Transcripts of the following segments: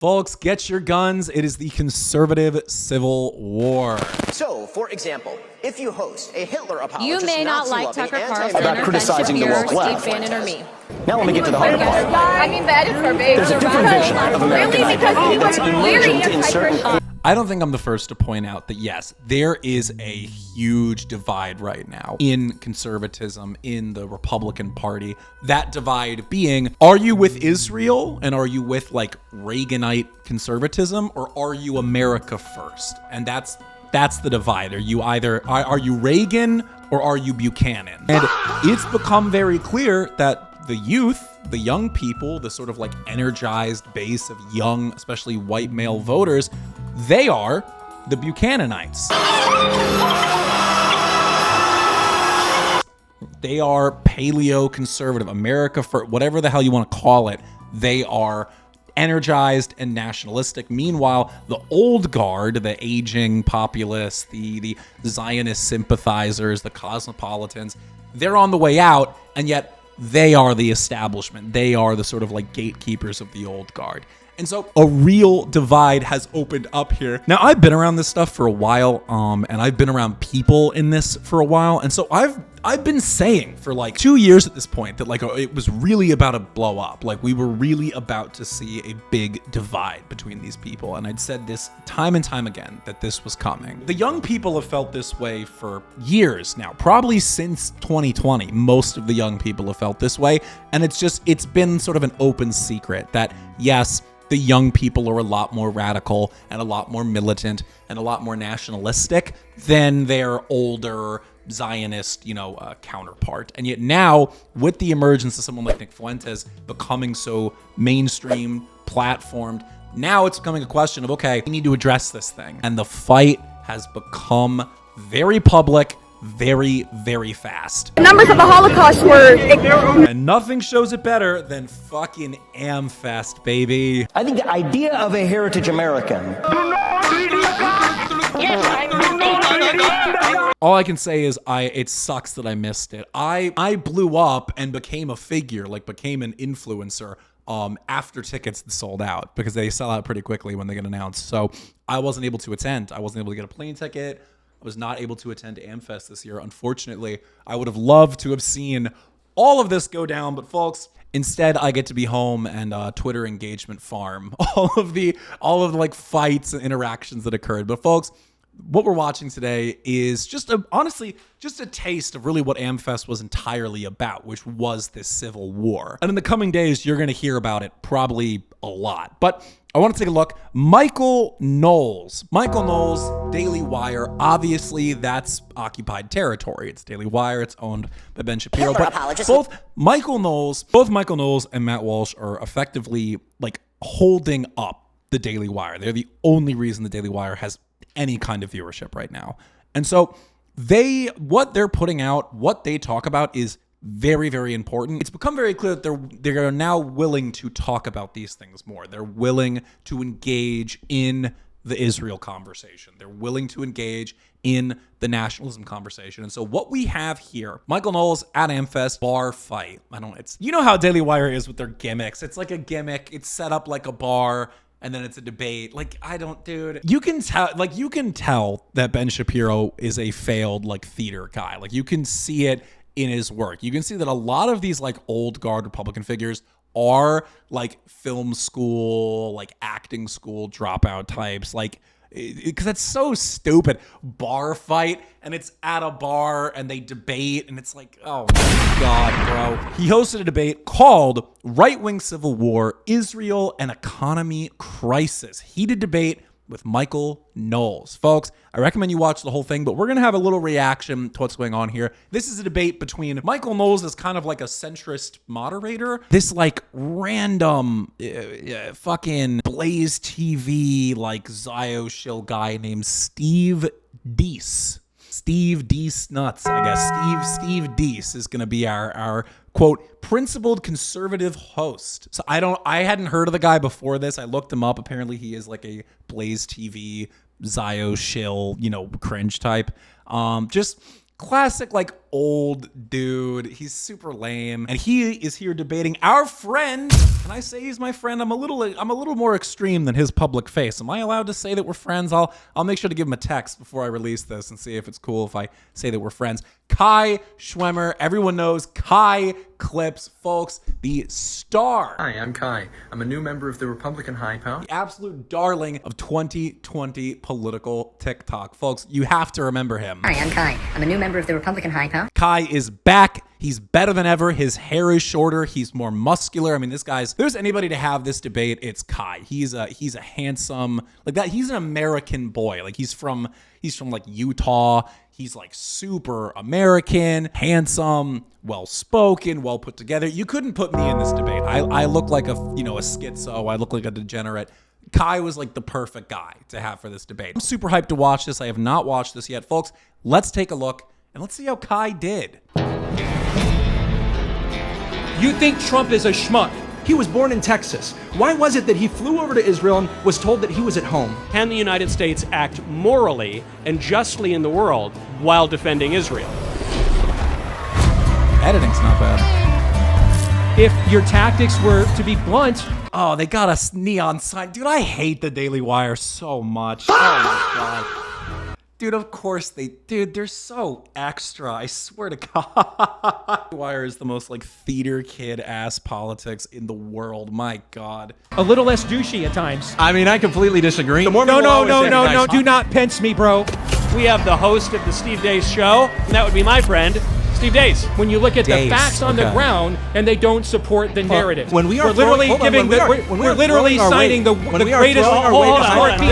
Folks, get your guns. It is the conservative civil war. So, for example, if you host a Hitler apologist, you may not like Tucker Carlson about or criticizing the woke left. Steve Bannon or me. Now let me get to the hard part. I mean, that is forbidden. There's a different vision of American identity that's emergent in certain... I don't think I'm the first to point out that, yes, there is a huge divide right now in conservatism, in the Republican Party. That divide being, are you with Israel and are you with like Reaganite conservatism, or are you America first? And that's the divide. Are you Reagan or are you Buchanan? And it's become very clear that the youth, the young people, the sort of like energized base of young, especially white male voters, they are the Buchananites. They are paleo-conservative, America for whatever the hell you want to call it. They are energized and nationalistic. Meanwhile, the old guard, the aging populists, the Zionist sympathizers, the cosmopolitans, they're on the way out, and yet they are the establishment. They are the sort of like gatekeepers of the old guard. And so a real divide has opened up here. Now, I've been around this stuff for a while, and I've been around people in this for a while. And so I've been saying for like 2 years at this point that like it was really about to blow up. Like we were really about to see a big divide between these people. And I'd said this time and time again that this was coming. The young people have felt this way for years now, probably since 2020. Most of the young people have felt this way. And it's been sort of an open secret that yes, the young people are a lot more radical and a lot more militant and a lot more nationalistic than their older Zionist, counterpart. And yet now, with the emergence of someone like Nick Fuentes becoming so mainstream, platformed, now it's becoming a question of, okay, we need to address this thing. And the fight has become very public, very, very fast. The numbers of the Holocaust were... And nothing shows it better than fucking AmFest, baby. I think the idea of a heritage American... All I can say is it sucks that I missed it. I blew up and became a figure, became an influencer after tickets sold out, because they sell out pretty quickly when they get announced. So I wasn't able to attend. I wasn't able to get a plane ticket. I was not able to attend AmFest this year. Unfortunately, I would have loved to have seen all of this go down, but folks, instead I get to be home and Twitter engagement farm all of the fights and interactions that occurred. But folks, what we're watching today is honestly just a taste of really what AmFest was entirely about, which was this civil war. And in the coming days, you're going to hear about it probably a lot. But I want to take a look. Michael Knowles, Daily Wire. Obviously, that's occupied territory. It's Daily Wire. It's owned by Ben Shapiro. But both Michael Knowles and Matt Walsh are effectively holding up the Daily Wire. They're the only reason the Daily Wire has any kind of viewership right now. And so what they're putting out, what they talk about is very, very important. It's become very clear that they're now willing to talk about these things more. They're willing to engage in the Israel conversation. They're willing to engage in the nationalism conversation. And so what we have here, Michael Knowles at AmFest, bar fight. You know how Daily Wire is with their gimmicks. It's like a gimmick. It's set up like a bar, and then it's a debate. You can tell that Ben Shapiro is a failed theater guy. You can see it in his work. You can see that a lot of these old guard Republican figures are film school, acting school dropout types. Because that's so stupid. Bar fight, and it's at a bar, and they debate, and it's oh my God, bro. He hosted a debate called Right-Wing Civil War, Israel and Economy Crisis. Heated debate with Michael Knowles. Folks, I recommend you watch the whole thing, but we're going to have a little reaction to what's going on here. This is a debate between Michael Knowles as kind of a centrist moderator, this random fucking Blaze TV Zio shill guy named Steve Deace. Steve Deace nuts, I guess. Steve Deace is going to be our quote principled conservative host. So I hadn't heard of the guy before this. I looked him up. Apparently he is a Blaze TV Zio shill, cringe type. Just classic like old dude. He's super lame, and he is here debating our friend. Can I say he's my friend? I'm a little more extreme than his public face. Am I allowed to say that we're friends? I'll make sure to give him a text before I release this and see if it's cool if I say that we're friends. Kai Schwemmer, everyone knows Kai Clips, folks, the star. Hi, I'm Kai. I'm a new member of the Republican High Power. The absolute darling of 2020 political TikTok. Folks, you have to remember him. Hi, I'm Kai. I'm a new member of the Republican High Power. Kai is back. He's better than ever. His hair is shorter. He's more muscular. I mean, this guy's, if there's anybody to have this debate, it's Kai. He's a handsome, like that. He's an American boy. Like he's from like Utah. He's like super American, handsome, well-spoken, well put together. You couldn't put me in this debate. I look like a schizo. I look like a degenerate. Kai was like the perfect guy to have for this debate. I'm super hyped to watch this. I have not watched this yet. Folks, let's take a look and let's see how Kai did. You think Trump is a schmuck. He was born in Texas. Why was it that he flew over to Israel and was told that he was at home? Can the United States act morally and justly in the world while defending Israel? Editing's not bad. If your tactics were to be blunt... Oh, they got a neon sign. Dude, I hate the Daily Wire so much. Oh my God. Dude, of course they're so extra. I swear to God. Wire is the most like theater kid ass politics in the world. My God. A little less douchey at times. I mean, I completely disagree. No, do not pence me, bro. We have the host of the Steve Deace show, and that would be my friend, Steve Deace. When you look at the Deace, facts on the ground and they don't support the narrative. When we are we're literally we're literally signing the greatest.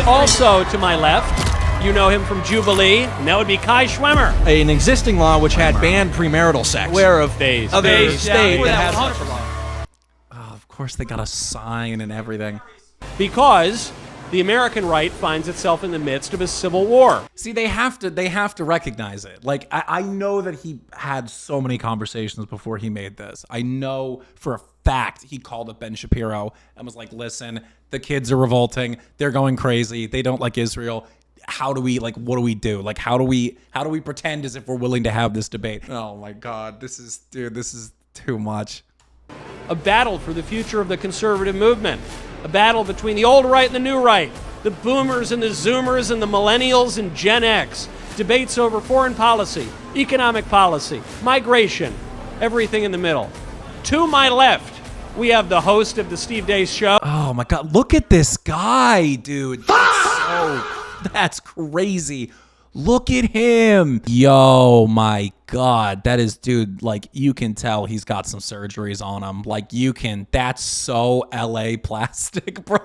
Also to my left, you know him from Jubilee, and that would be Kai Schwemmer. An existing law which had banned premarital sex. Where of days? Other state that has such a law. Oh, of course they got a sign and everything. Because the American right finds itself in the midst of a civil war. See, they have to recognize it. Like, I know that he had so many conversations before he made this. I know for a fact he called up Ben Shapiro and was like, listen, the kids are revolting. They're going crazy. They don't like Israel. How do we, like, what do we do? Like, how do we pretend as if we're willing to have this debate? Oh my God, this is too much. A battle for the future of the conservative movement. A battle between the old right and the new right. The boomers and the zoomers and the millennials and Gen X. Debates over foreign policy, economic policy, migration, everything in the middle. To my left, we have the host of the Steve Deace show. Oh my God, look at this guy, dude. That's crazy. Look at him. Yo, my God. That is, dude, like, you can tell he's got some surgeries on him. Like, that's so LA plastic, bro.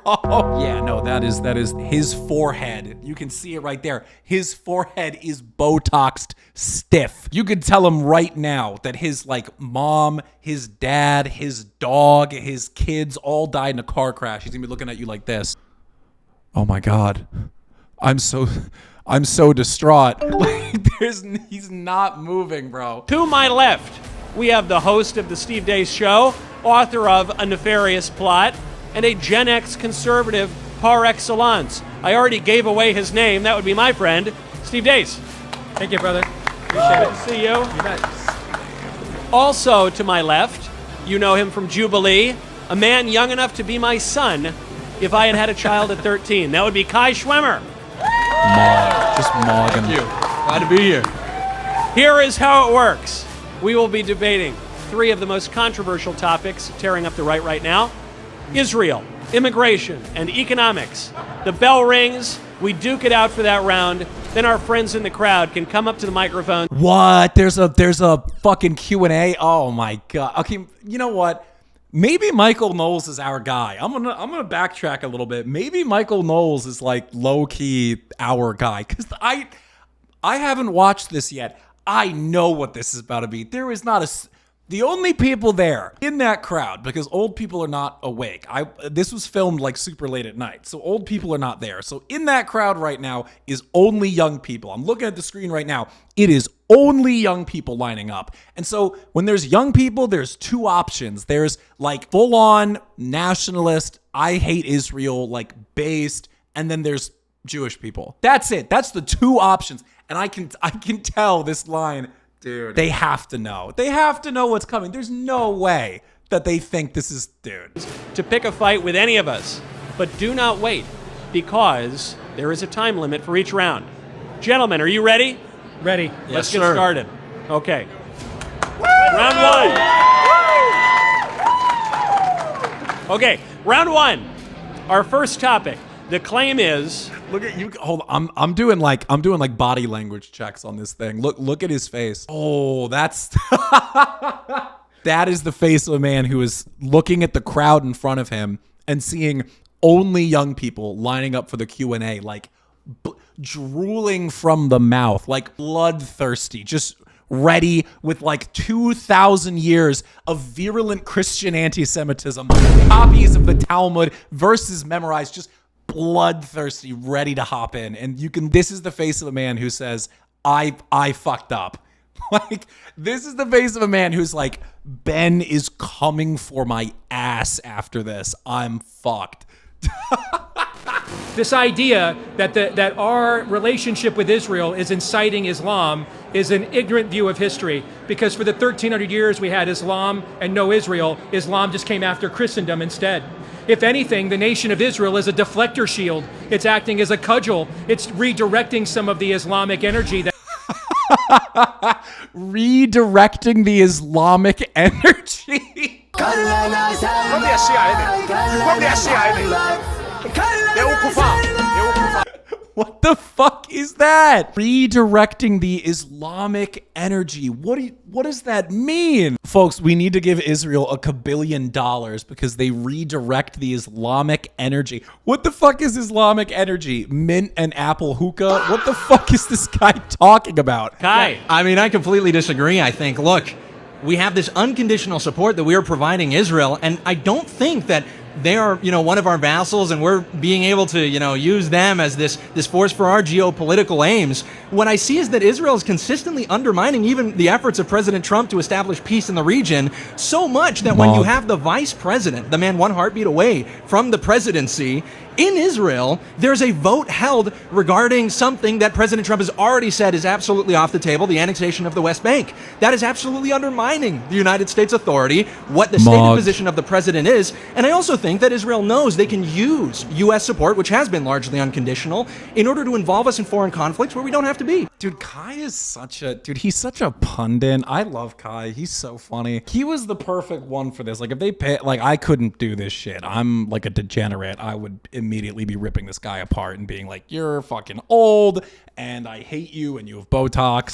Yeah, no, that is his forehead. You can see it right there. His forehead is Botoxed stiff. You could tell him right now that his, like, mom, his dad, his dog, his kids all died in a car crash. He's gonna be looking at you like this. Oh my God. I'm so distraught. Like, he's not moving, bro. To my left, we have the host of the Steve Deace show, author of A Nefarious Plot, and a Gen X conservative par excellence. I already gave away his name. That would be my friend, Steve Deace. Thank you, brother. Appreciate it. Good to see you. Also to my left, you know him from Jubilee, a man young enough to be my son if I had had a child at 13. That would be Kai Schwemmer. Just mogging. Thank you. Glad to be here. Here is how it works. We will be debating three of the most controversial topics tearing up the right now. Israel, immigration, and economics. The bell rings. We duke it out for that round. Then our friends in the crowd can come up to the microphone. What? There's a fucking Q&A? Oh my God. Okay, you know what? Maybe Michael Knowles is our guy. I'm gonna backtrack a little bit. Maybe Michael Knowles is like low key our guy, because I haven't watched this yet. I know what this is about to be. There is not the only people there in that crowd, because old people are not awake. This was filmed like super late at night, so old people are not there. So in that crowd right now is only young people. I'm looking at the screen right now. It is only young people lining up. And so when there's young people, there's two options. There's like full on nationalist, I hate Israel, like based, and then there's Jewish people. That's it. That's the two options. And I can tell this line, dude, they have to know. They have to know what's coming. There's no way that they think this is, dude. To pick a fight with any of us, but do not wait, because there is a time limit for each round. Gentlemen, are you ready? Ready. Let's get started. Okay. Round one. Okay, round one. Our first topic. The claim is. Look at you. Hold on. I'm doing like body language checks on this thing. Look at his face. Oh, that's that is the face of a man who is looking at the crowd in front of him and seeing only young people lining up for the Q&A, like drooling from the mouth, like bloodthirsty, just ready with like 2,000 years of virulent Christian anti-Semitism, copies of the Talmud, verses memorized, just bloodthirsty, ready to hop in. And this is the face of a man who says, I fucked up. Like, this is the face of a man who's like, Ben is coming for my ass after this. I'm fucked. This idea that our relationship with Israel is inciting Islam is an ignorant view of history, because for the 1,300 years we had Islam and no Israel, Islam just came after Christendom instead. If anything, the nation of Israel is a deflector shield. It's acting as a cudgel. It's redirecting some of the Islamic energy that redirecting the Islamic energy. What the fuck is that? Redirecting the Islamic energy. What does that mean? Folks, we need to give Israel $1 billion because they redirect the Islamic energy. What the fuck is Islamic energy? Mint and apple hookah? What the fuck is this guy talking about? Kai. I mean, I completely disagree. I think, look, we have this unconditional support that we are providing Israel, and I don't think that they are, one of our vassals, and we're being able to, use them as this force for our geopolitical aims. What I see is that Israel is consistently undermining even the efforts of President Trump to establish peace in the region, so much that when you have the vice president, the man one heartbeat away from the presidency, in Israel, there's a vote held regarding something that President Trump has already said is absolutely off the table, the annexation of the West Bank. That is absolutely undermining the United States authority, what the stated position of the president is. And I also think that Israel knows they can use U.S. support, which has been largely unconditional, in order to involve us in foreign conflicts where we don't have to be. Dude, Kai is he's such a pundit. I love Kai. He's so funny. He was the perfect one for this. Like, if they pay, like, I couldn't do this shit. I'm like a degenerate. I would immediately be ripping this guy apart and being like, you're fucking old and I hate you and you have Botox.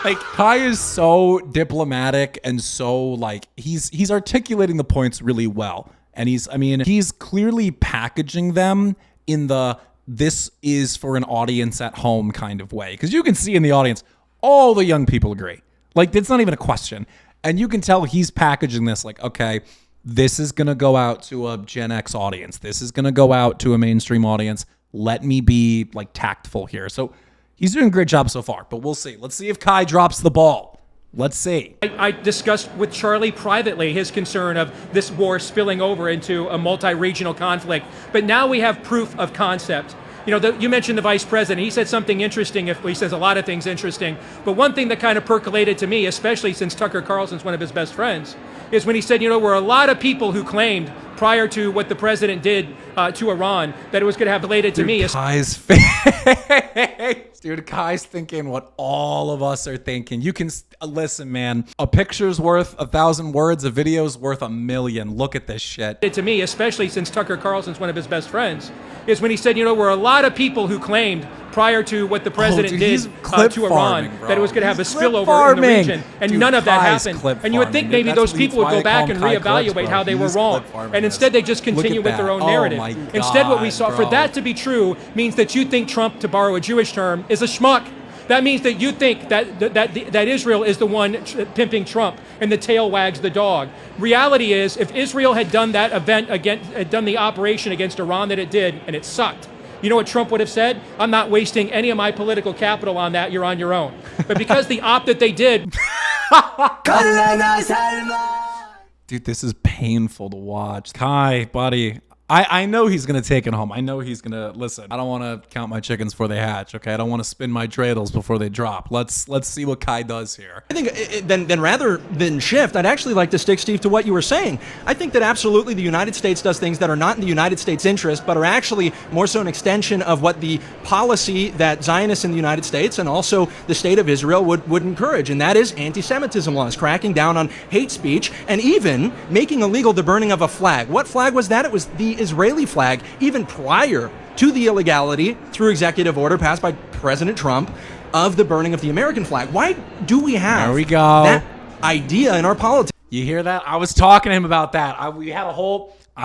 Like, Kai is so diplomatic and so like he's articulating the points really well. And he's clearly packaging them in the this is for an audience at home kind of way. Because you can see in the audience, all the young people agree. Like, it's not even a question. And you can tell he's packaging this like, okay, this is going to go out to a Gen X audience. This is going to go out to a mainstream audience. Let me be like tactful here. So he's doing a great job so far, but we'll see. Let's see if Kai drops the ball. Let's see. I discussed with Charlie privately his concern of this war spilling over into a multi-regional conflict. But now we have proof of concept. You mentioned the vice president. He said something interesting. He says a lot of things interesting. But one thing that kind of percolated to me, especially since Tucker Carlson's one of his best friends, is when he said, there were a lot of people who claimed prior to what the president did to Iran that it was going to have related to me. Kai's face. Dude, Kai's thinking what all of us are thinking. You can listen, man. A picture's worth 1,000 words. A video's worth 1,000,000. Look at this shit. To me, especially since Tucker Carlson's one of his best friends, is when he said, there were a lot of people who claimed prior to what the president did to Iran that it was going to have a spillover in the region, and none of that happened. And you would think maybe those people would go back and reevaluate how they were wrong, and instead they just continue with their own narrative. Instead, what we saw, for that to be true, means that you think Trump, to borrow a Jewish term, is a schmuck. That means that you think that Israel is the one pimping Trump and the tail wags the dog. Reality is, if Israel had done that event had done the operation against Iran that it did, and it sucked, you know what Trump would have said? I'm not wasting any of my political capital on that. You're on your own. But because the op that they did. Dude, this is painful to watch. Kai, buddy, I know he's going to take it home. I know he's going to listen. I don't want to count my chickens before they hatch. Okay. I don't want to spin my dreidels before they drop. Let's see what Kai does here. I think then rather than shift, I'd actually like to stick, Steve, to what you were saying. I think that absolutely the United States does things that are not in the United States' interest, but are actually more so an extension of what the policy that Zionists in the United States and also the state of Israel would encourage, and that is anti-Semitism laws, cracking down on hate speech, and even making illegal the burning of a flag. What flag was that? It was the Israeli flag, even prior to the illegality through executive order passed by President Trump of the burning of the American flag. Why do we have that idea in our politics? You hear that? I was talking to him about that. I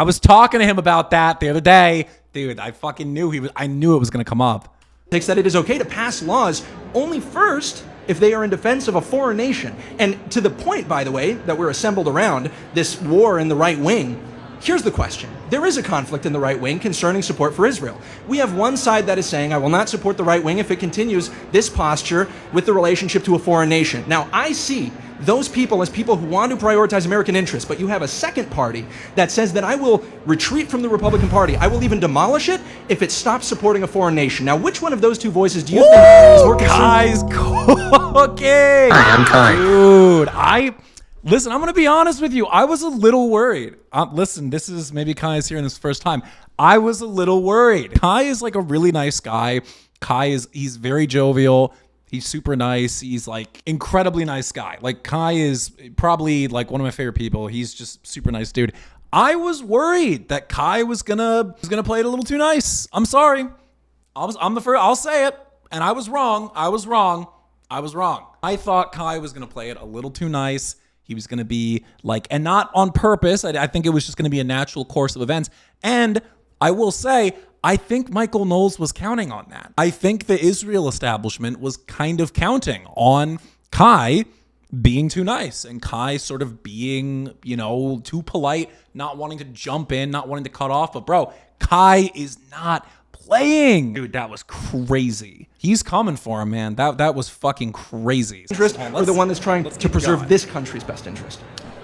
was talking to him about that the other day. Dude, I fucking knew I knew it was going to come up. That it is okay to pass laws only first if they are in defense of a foreign nation. And to the point, by the way, that we're assembled around this war in the right wing, here's the question. There is a conflict in the right wing concerning support for Israel. We have one side that is saying, I will not support the right wing if it continues this posture with the relationship to a foreign nation. Now, I see those people as people who want to prioritize American interests, but you have a second party that says that I will retreat from the Republican Party. I will even demolish it if it stops supporting a foreign nation. Now, which one of those two voices do you think is more Kai's cooking. I'm Kai. Dude, listen, I'm going to be honest with you. I was a little worried. Listen, this is maybe Kai's hearing this first time. I was a little worried. Kai is like a really nice guy. He's very jovial. He's super nice. He's like incredibly nice guy. Like Kai is probably like one of my favorite people. He's just super nice dude. I was worried that Kai was gonna play it a little too nice. I'm sorry. I'm the first. I'll say it. And I was wrong. I thought Kai was gonna play it a little too nice. He was going to be like, and not on purpose. I think it was just going to be a natural course of events. And I will say, I think Michael Knowles was counting on that. I think the Israel establishment was kind of counting on Kai being too nice and Kai sort of being, too polite, not wanting to jump in, not wanting to cut off. But bro, Kai is not playing. Dude, that was crazy. He's coming for him, man. That was fucking crazy. Interest or the one that's trying to preserve this country's best interest?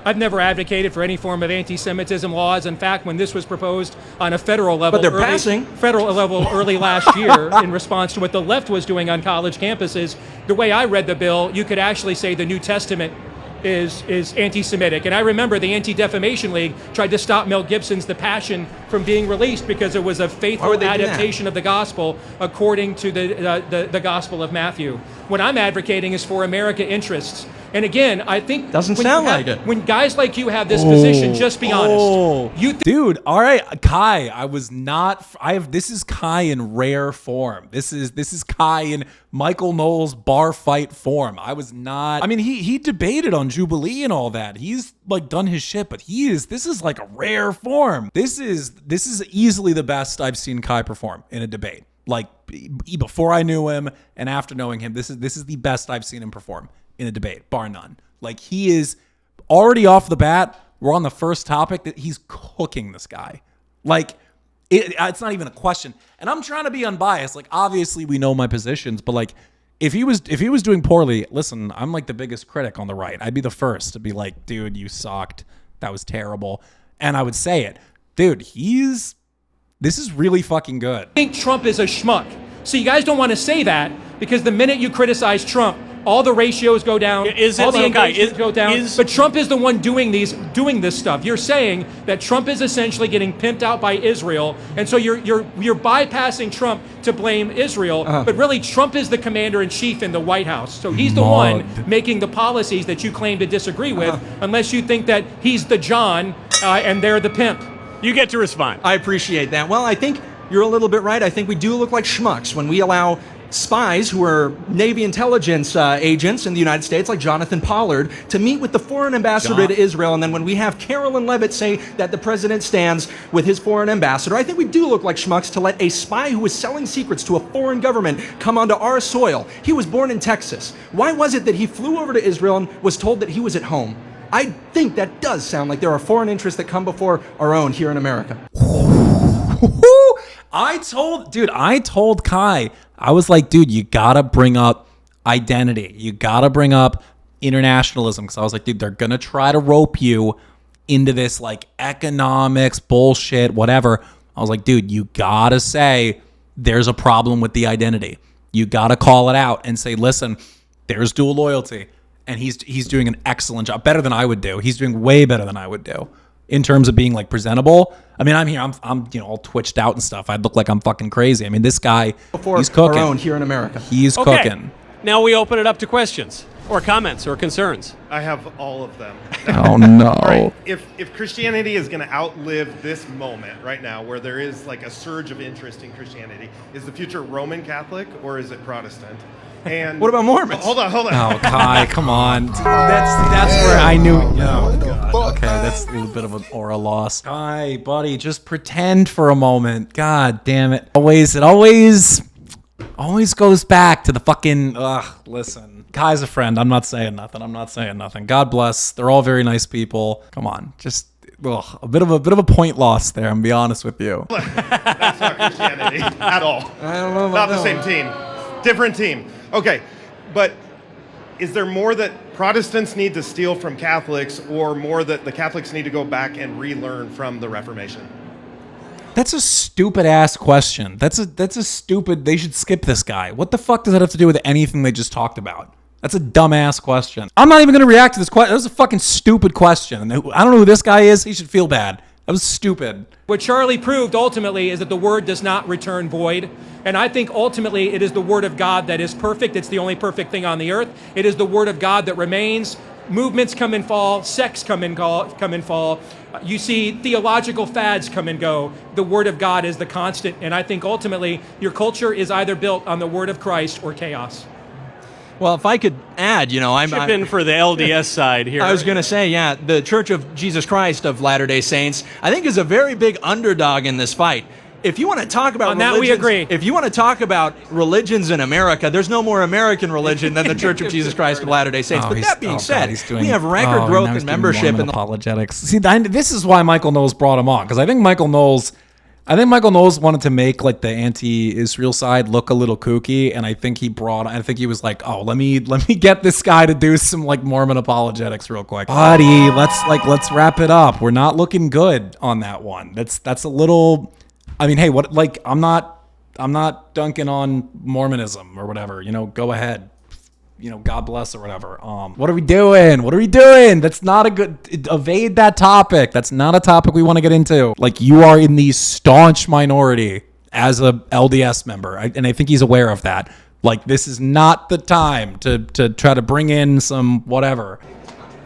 I've never advocated for any form of anti-Semitism laws. In fact, when this was proposed on a federal level, early last year, in response to what the left was doing on college campuses, the way I read the bill, you could actually say the New Testament is anti-Semitic. And I remember the Anti-Defamation League tried to stop Mel Gibson's The Passion from being released because it was a faithful adaptation of the gospel according to the Gospel of Matthew. What I'm advocating is for America interests. And again, I think when guys like you have this position, just be honest. Dude, all right, Kai, this is Kai in rare form. This is Kai in Michael Knowles bar fight form. He debated on Jubilee and all that. He's like done his shit, but this is like a rare form. This is easily the best I've seen Kai perform in a debate. Like before I knew him and after knowing him, this is the best I've seen him perform in a debate, bar none. Like he is already off the bat. We're on the first topic that he's cooking this guy. Like it's not even a question. And I'm trying to be unbiased. Like obviously we know my positions, but like if he was doing poorly, listen, I'm like the biggest critic on the right. I'd be the first to be like, dude, you sucked. That was terrible. And I would say it. Dude, this is really fucking good. I think Trump is a schmuck. So you guys don't want to say that because the minute you criticize Trump, all the ratios go down, all the engagements go down. But Trump is the one doing this stuff. You're saying that Trump is essentially getting pimped out by Israel, and so you're bypassing Trump to blame Israel. But really, Trump is the commander-in-chief in the White House. So he's the one making the policies that you claim to disagree with, unless you think that he's the John and they're the pimp. You get to respond. I appreciate that. Well, I think you're a little bit right. I think we do look like schmucks when we allow spies who are Navy intelligence agents in the United States, like Jonathan Pollard, to meet with the foreign ambassador to Israel. And then when we have Carolyn Levitt say that the president stands with his foreign ambassador, I think we do look like schmucks to let a spy who was selling secrets to a foreign government come onto our soil. He was born in Texas. Why was it that he flew over to Israel and was told that he was at home? I think that does sound like there are foreign interests that come before our own here in America. I told Kai, I was like, dude, you gotta bring up identity. You gotta bring up internationalism. Because I was like, dude, they're gonna try to rope you into this like economics bullshit, whatever. I was like, dude, you gotta say there's a problem with the identity. You gotta call it out and say, listen, there's dual loyalty. And he's doing an excellent job, better than I would do. He's doing way better than I would do in terms of being like presentable. I mean, I'm here, I'm all twitched out and stuff. I'd look like I'm fucking crazy. I mean, this guy, he's cooking. Our own here in America. He's cooking. Now we open it up to questions or comments or concerns. I have all of them. Oh no! All right. If Christianity is going to outlive this moment right now, where there is like a surge of interest in Christianity, is the future Roman Catholic or is it Protestant? And what about Mormons? Hold on. Oh, Kai, come on. That's where I knew. Oh, God. Okay, that's a little bit of an aura loss. Kai, buddy, just pretend for a moment. God damn it! It always goes back to the fucking. Listen, Kai's a friend. I'm not saying nothing. God bless. They're all very nice people. Come on, just. A bit of a point loss there. I'm gonna be honest with you. That's not Christianity at all. I don't know about not the same team. Different team. Okay, but is there more that Protestants need to steal from Catholics, or more that the Catholics need to go back and relearn from the Reformation? That's a stupid ass question. That's a stupid. They should skip this guy. What the fuck does that have to do with anything they just talked about? That's a dumbass question. I'm not even going to react to this question. That was a fucking stupid question. I don't know who this guy is. He should feel bad. That was stupid. What Charlie proved ultimately is that the word does not return void. And I think ultimately it is the word of God that is perfect. It's the only perfect thing on the earth. It is the word of God that remains. Movements come and fall. Sects come and fall. You see theological fads come and go. The word of God is the constant. And I think ultimately your culture is either built on the word of Christ or chaos. Well, if I could add, I'm in for the LDS side here. I was going to say, the Church of Jesus Christ of Latter-day Saints, I think, is a very big underdog in this fight. If you want to talk about on that, we agree. If you want to talk about religions in America, there's no more American religion than the Church of Jesus Christ of Latter-day Saints. But that being said, we have record growth in membership in apologetics. See, this is why Michael Knowles brought him on, because I think Michael Knowles wanted to make like the anti-Israel side look a little kooky, and I think he was like, oh, let me get this guy to do some like Mormon apologetics real quick. Buddy, let's wrap it up. We're not looking good on that one. That's a little. I mean, hey, what? Like, I'm not dunking on Mormonism or whatever. Go ahead. God bless or whatever. What are we doing? That's not a good. Evade that topic. That's not a topic we want to get into. Like, you are in the staunch minority as a LDS member, and I think he's aware of that. Like, this is not the time to try to bring in some whatever.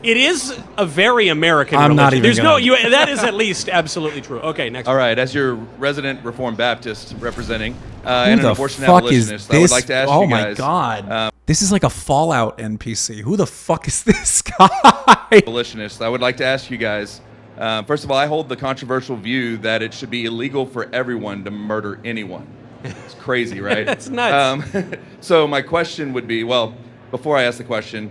It is a very American religion. Not even that is at least absolutely true. Okay, next. All right, as your resident Reformed Baptist representing and an abortion fuck abolitionist, is I would like to ask you guys. Oh my God. This is like a Fallout NPC. Who the fuck is this guy? Abolitionist, I would like to ask you guys. First of all, I hold the controversial view that it should be illegal for everyone to murder anyone. It's crazy, right? That's nuts. So my question would be, well, before I ask the question,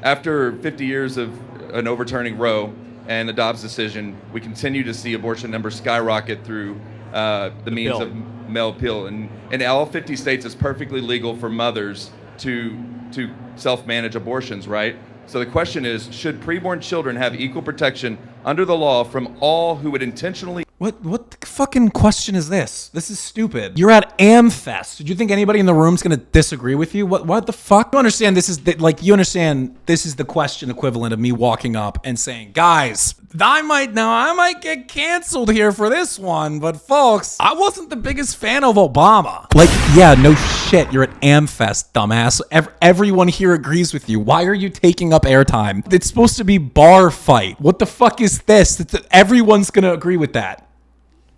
after 50 years of an overturning Roe and the Dobbs decision, we continue to see abortion numbers skyrocket through the means bill. of male appeal. And in all 50 states, it's perfectly legal for mothers to self-manage abortions, right? So the question is, should preborn children have equal protection under the law from all who would intentionally... What the fucking question is this? This is stupid. You're at AmFest. Did you think anybody in the room's gonna disagree with you? What the fuck? You understand this is the question equivalent of me walking up and saying, guys, I might get canceled here for this one, but folks, I wasn't the biggest fan of Obama. Like, yeah, no shit. You're at AmFest, dumbass. Everyone here agrees with you. Why are you taking up airtime? It's supposed to be bar fight. What the fuck is this? Everyone's gonna agree with that.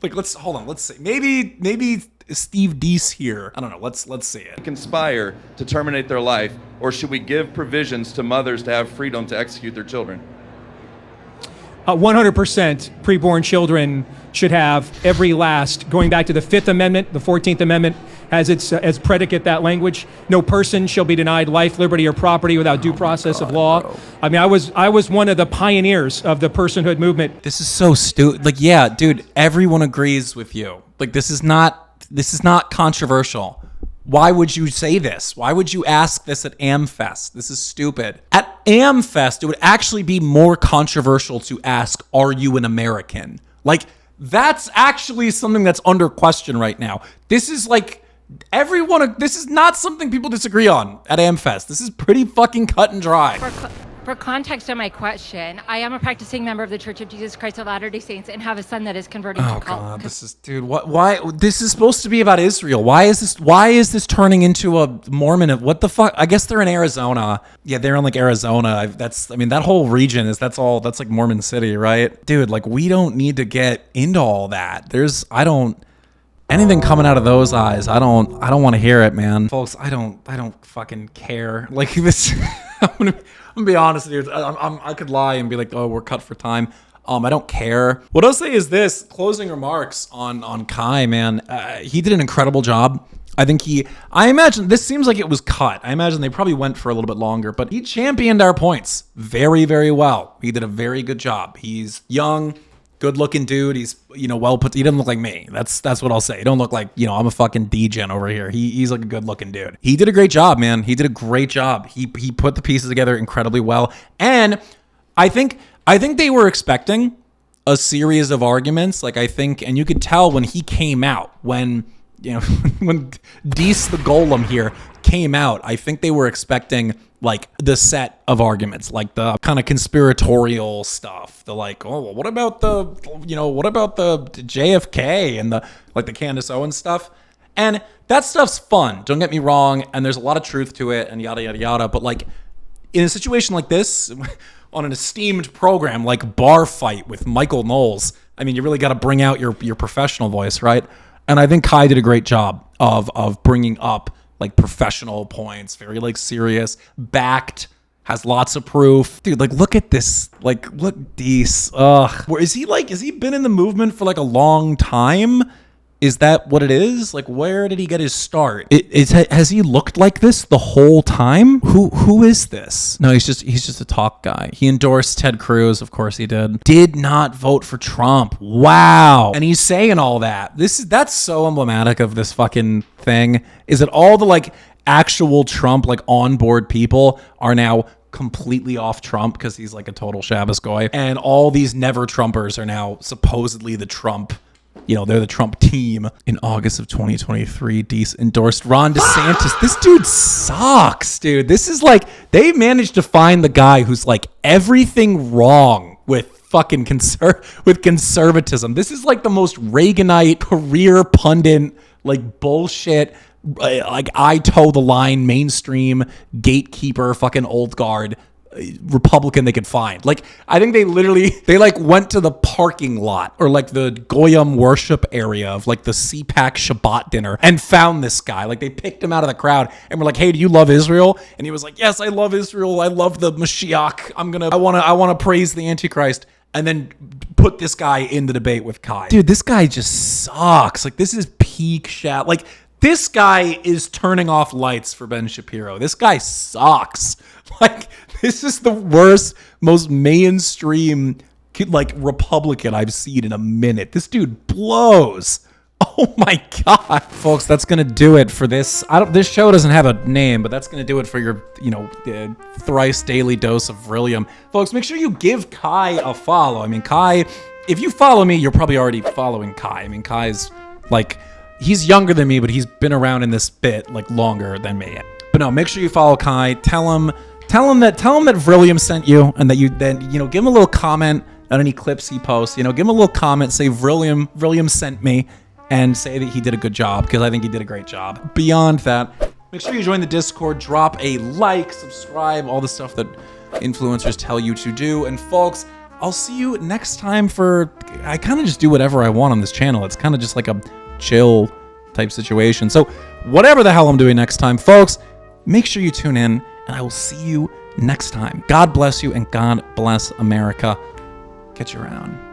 Like, let's see. Maybe Steve Deace here. I don't know. Let's see it. Conspire to terminate their life, or should we give provisions to mothers to have freedom to execute their children? 100% preborn children should have every last, going back to the 5th Amendment, the 14th Amendment has its as predicate that language. No person shall be denied life, liberty, or property without due process of law. Bro. I mean, I was one of the pioneers of the personhood movement. This is so stupid. Like, yeah, dude, everyone agrees with you. Like, this is not controversial. Why would you say this? Why would you ask this at AmFest? This is stupid. At AmFest, it would actually be more controversial to ask, are you an American? Like, that's actually something that's under question right now. This is like, this is not something people disagree on at AmFest. This is pretty fucking cut and dry. For context on my question, I am a practicing member of the Church of Jesus Christ of Latter-day Saints and have a son that is converting to cult. Oh God, this is, dude. Why? This is supposed to be about Israel. Why is this turning into a Mormon? What the fuck? I guess they're in Arizona. Yeah, they're in like Arizona. That whole region that's like Mormon City, right? Dude, like we don't need to get into all that. Anything coming out of those eyes, I don't want to hear it, man. Folks, I don't fucking care. Like this, I'm gonna be honest, dude. I could lie and be like, oh, we're cut for time. I don't care. What I'll say is this: closing remarks on Kai, man. He did an incredible job. I imagine this seems like it was cut. I imagine they probably went for a little bit longer, but he championed our points very, very well. He did a very good job. He's young, good-looking dude. He's, well put. He doesn't look like me. That's what I'll say. He don't look like, I'm a fucking degen over here. He's like a good-looking dude. He did a great job, man. He did a great job. He put the pieces together incredibly well. And I think they were expecting a series of arguments. And you could tell when he came out, when Deace the Golem here came out, I think they were expecting like the set of arguments, like the kind of conspiratorial stuff. The like, oh, what about the JFK and the Candace Owens stuff? And that stuff's fun. Don't get me wrong. And there's a lot of truth to it and yada, yada, yada. But like in a situation like this, on an esteemed program like Bar Fight with Michael Knowles, I mean, you really got to bring out your professional voice, right? And I think Kai did a great job of bringing up like professional points, very like serious, backed, has lots of proof. Dude, like look at this, like look Deace. Has he been in the movement for like a long time? Is that what it is? Like where did he get his start? Has he looked like this the whole time? Who is this? No, he's just a talk guy. He endorsed Ted Cruz, of course he did. Did not vote for Trump. Wow. And he's saying all that. That's so emblematic of this fucking thing. Is that all the like actual Trump like on board people are now completely off Trump because he's like a total Shabbos goy, and all these never Trumpers are now supposedly the Trump. They're the Trump team. In August of 2023, Deace endorsed Ron DeSantis. This dude sucks, dude. This is like, they managed to find the guy who's like everything wrong with fucking conservatism. This is like the most Reaganite career pundit, like bullshit, like I toe the line, mainstream, gatekeeper, fucking old guard Republican they could find. Like, I think they went to the parking lot or like the Goyim worship area of like the CPAC Shabbat dinner and found this guy. Like they picked him out of the crowd and were like, hey, do you love Israel? And he was like, yes, I love Israel. I love the Mashiach. I want to praise the Antichrist. And then put this guy in the debate with Kai. Dude, this guy just sucks. Like this is peak shat. Like this guy is turning off lights for Ben Shapiro. This guy sucks. Like, this is the worst, most mainstream, like, Republican I've seen in a minute. This dude blows. Oh my God. Folks, that's going to do it for this. This show doesn't have a name, but that's going to do it for your, thrice daily dose of Vrillium. Folks, make sure you give Kai a follow. I mean, Kai, if you follow me, you're probably already following Kai. I mean, Kai's, like, he's younger than me, but he's been around in this bit, like, longer than me. But no, make sure you follow Kai. Tell him that Vrillium sent you, and that you then, give him a little comment on any clips he posts. Give him a little comment, say Vrillium sent me, and say that he did a good job, because I think he did a great job. Beyond that, make sure you join the Discord, drop a like, subscribe, all the stuff that influencers tell you to do. And folks, I'll see you next time I kind of just do whatever I want on this channel. It's kind of just like a chill type situation. So whatever the hell I'm doing next time, folks, make sure you tune in, and I will see you next time. God bless you, and God bless America. Catch you around.